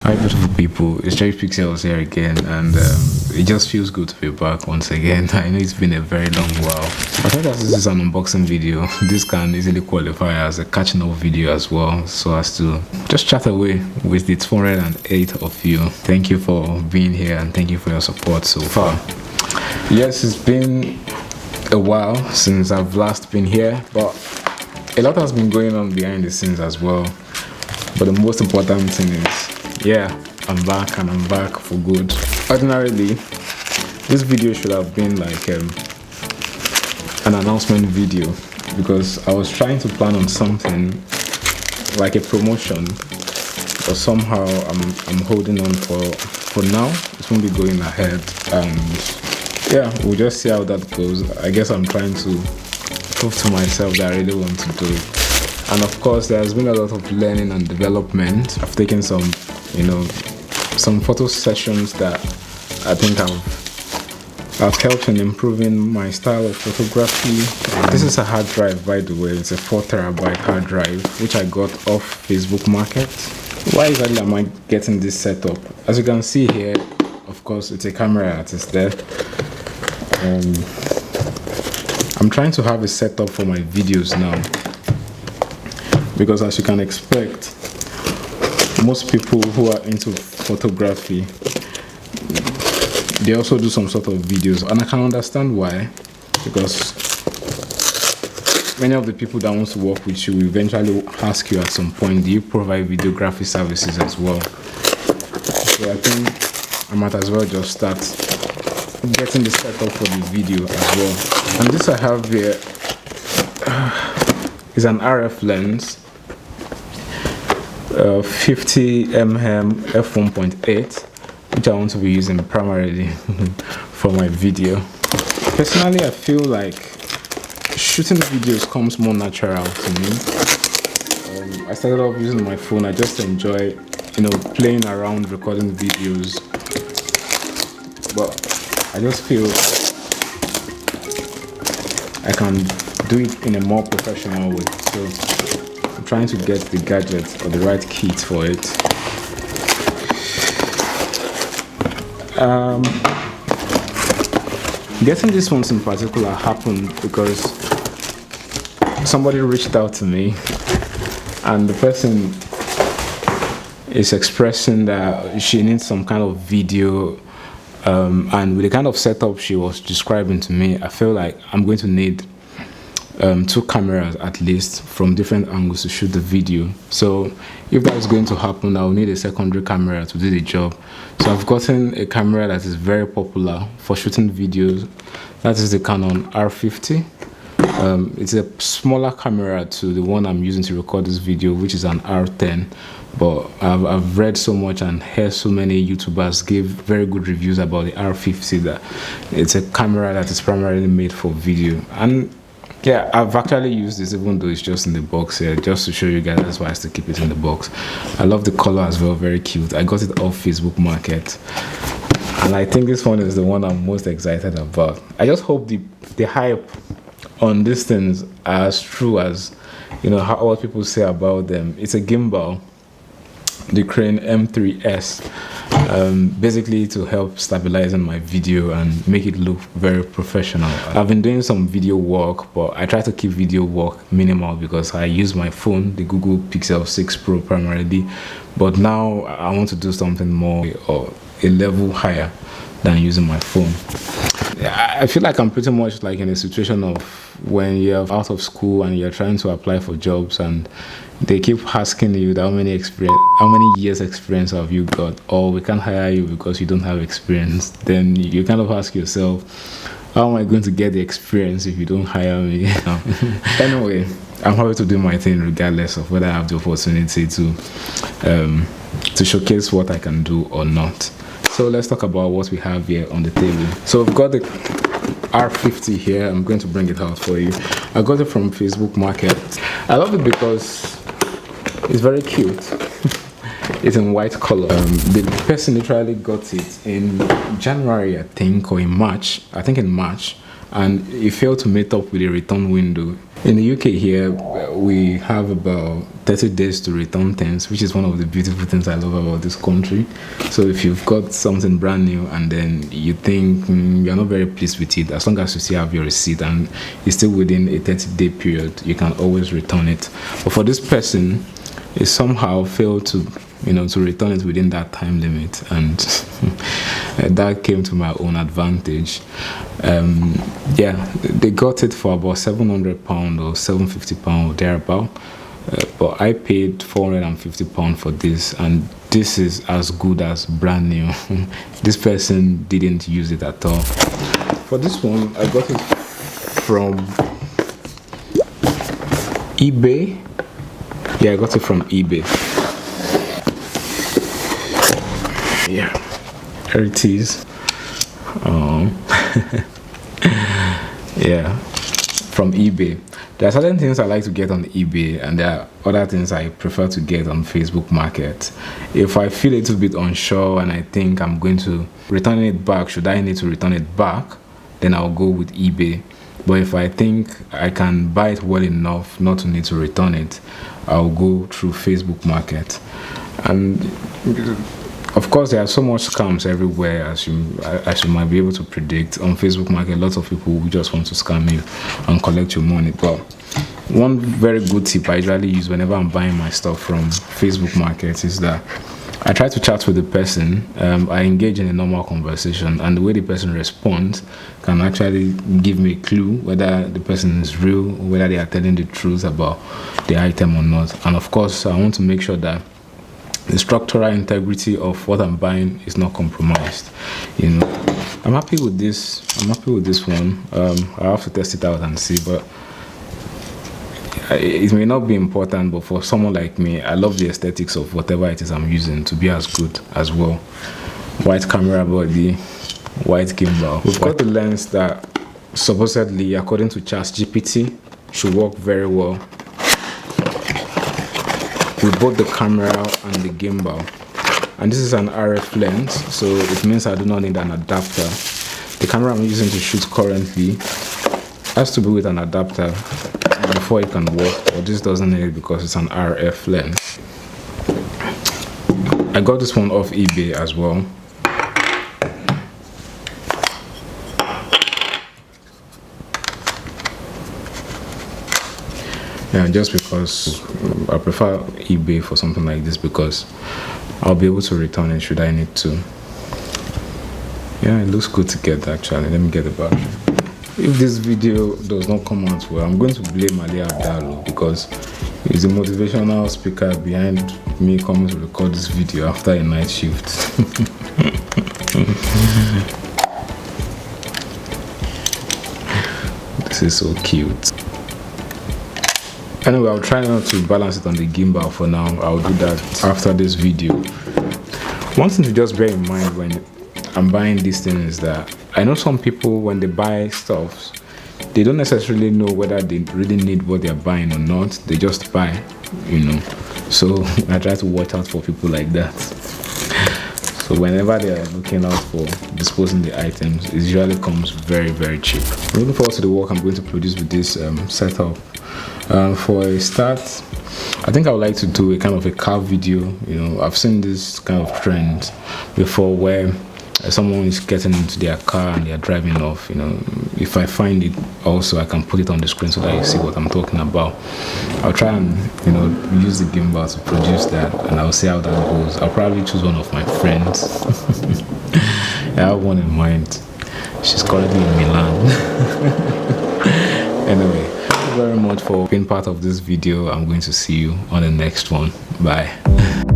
Hi beautiful people, it's Cherry Pixels here again, and it just feels good to be back once again. I know it's been a very long while. I think as this is an unboxing video, this can easily qualify as a catching up video as well, so as to just chat away with the 208 of you. Thank you for being here and thank you for your support so far. Yes, it's been a while since I've last been here, but a lot has been going on behind the scenes as well. But the most important thing is, yeah, I'm back and I'm back for good. Ordinarily, this video should have been like an announcement video, because I was trying to plan on something like a promotion, but somehow I'm holding on for now. It won't be going ahead, and yeah, we'll just see how that goes. I guess I'm trying to prove to myself that I really want to do it. And of course, there's been a lot of learning and development. I've taken some photo sessions that I think have helped in improving my style of photography. This is a hard drive, by the way. It's a 4TB hard drive, which I got off Facebook Market. Why exactly am I getting this setup? As you can see here, of course, it's a camera that is there. I'm trying to have a setup for my videos now, because as you can expect, most people who are into photography, they also do some sort of videos, and I can understand why, because many of the people that want to work with you will eventually ask you at some point, do you provide videography services as well? So I think I might as well just start getting the setup for the video as well. And this I have here is an RF lens, 50mm f1.8, which I want to be using primarily for my video. Personally, I feel like shooting videos comes more natural to me. I started off using my phone. I just enjoy, playing around, recording videos, but I just feel I can do it in a more professional way. So I'm trying to get the gadget or the right kit for it. Getting these ones in particular happened because somebody reached out to me, and the person is expressing that she needs some kind of video, and with the kind of setup she was describing to me, I feel like I'm going to need 2 cameras at least from different angles to shoot the video. So if that is going to happen, I'll need a secondary camera to do the job. So I've gotten a camera that is very popular for shooting videos. That is the Canon R50. It's a smaller camera to the one I'm using to record this video, which is an R10. But I've read so much and heard so many YouTubers give very good reviews about the R50, that it's a camera that is primarily made for video. And yeah, I've actually used this, even though it's just in the box here, just to show you guys. That's why I still keep it in the box. I love the color as well, very cute. I got it off Facebook Market, and I think this one is the one I'm most excited about. I just hope the hype on these things are as true as how what people say about them. It's a gimbal, the Crane M3S, basically to help stabilizing my video and make it look very professional. I've been doing some video work, but I try to keep video work minimal because I use my phone, the Google Pixel 6 Pro primarily, but now I want to do something more or a level higher than using my phone. I feel like I'm pretty much like in a situation of when you're out of school and you're trying to apply for jobs, and they keep asking you how many years experience have you got, or we can't hire you because you don't have experience. Then you kind of ask yourself, how am I going to get the experience if you don't hire me? Anyway, I'm happy to do my thing regardless of whether I have the opportunity to showcase what I can do or not. So let's talk about what we have here on the table. So we've got the R50 here. I'm going to bring it out for you. I got it from Facebook Market. I love it because it's very cute. It's in white color. The person literally got it in January, I think, or in March. I think in March. And it failed to meet up with a return window. In the UK here, we have about 30 days to return things, which is one of the beautiful things I love about this country. So if you've got something brand new and then you think you're not very pleased with it, as long as you still have your receipt and it's still within a 30-day period, you can always return it. But for this person, it somehow failed to to return it within that time limit, and that came to my own advantage. Yeah, they got it for about £700 or £750 or thereabout, but I paid £450 for this, and this is as good as brand new. This person didn't use it at all. For this one, I got it from eBay. Yeah, I got it from eBay. Yeah, there it is. Yeah, from eBay. There are certain things I like to get on eBay, and there are other things I prefer to get on Facebook Market. If I feel a little bit unsure and I think I'm going to return it back, should I need to return it back, then I'll go with eBay. But if I think I can buy it well enough not to need to return it, I'll go through Facebook Market. And of course, there are so much scams everywhere, as you might be able to predict. On Facebook Market, lots of people who just want to scam you and collect your money. But one very good tip I usually use whenever I'm buying my stuff from Facebook Market is that I try to chat with the person. I engage in a normal conversation, and the way the person responds can actually give me a clue whether the person is real, or whether they are telling the truth about the item or not. And of course, I want to make sure that the structural integrity of what I'm buying is not compromised. I'm happy with this. I'm happy with this one. I have to test it out and see, but it may not be important. But for someone like me, I love the aesthetics of whatever it is I'm using to be as good as well. White camera body, white gimbal. We've got the lens that supposedly, according to ChatGPT, should work very well with both the camera and the gimbal. And this is an RF lens, so it means I do not need an adapter. The camera I'm using to shoot currently has to be with an adapter before it can work, but this doesn't need it because it's an RF lens. I got this one off eBay as well. Yeah, just because I prefer eBay for something like this, because I'll be able to return it should I need to. Yeah, it looks good to get actually. Let me get the battery. If this video does not come out well, I'm going to blame Ali Abdallah, because he's the motivational speaker behind me coming to record this video after a night shift. This is so cute. Anyway, I'll try not to balance it on the gimbal for now. I'll do that after this video. One thing to just bear in mind when I'm buying these things is that I know some people, when they buy stuff, they don't necessarily know whether they really need what they're buying or not. They just buy, So I try to watch out for people like that. So whenever they are looking out for disposing the items, it usually comes very, very cheap. I'm looking forward to the work I'm going to produce with this setup. For a start, I think I would like to do a kind of a car video. I've seen this kind of trend before where someone is getting into their car and they're driving off. If I find it also, I can put it on the screen so that you see what I'm talking about. I'll try and use the gimbal to produce that, and I'll see how that goes. I'll probably choose one of my friends. I have one in mind. She's currently in Milan. Anyway, thank you very much for being part of this video. I'm going to see you on the next one. Bye.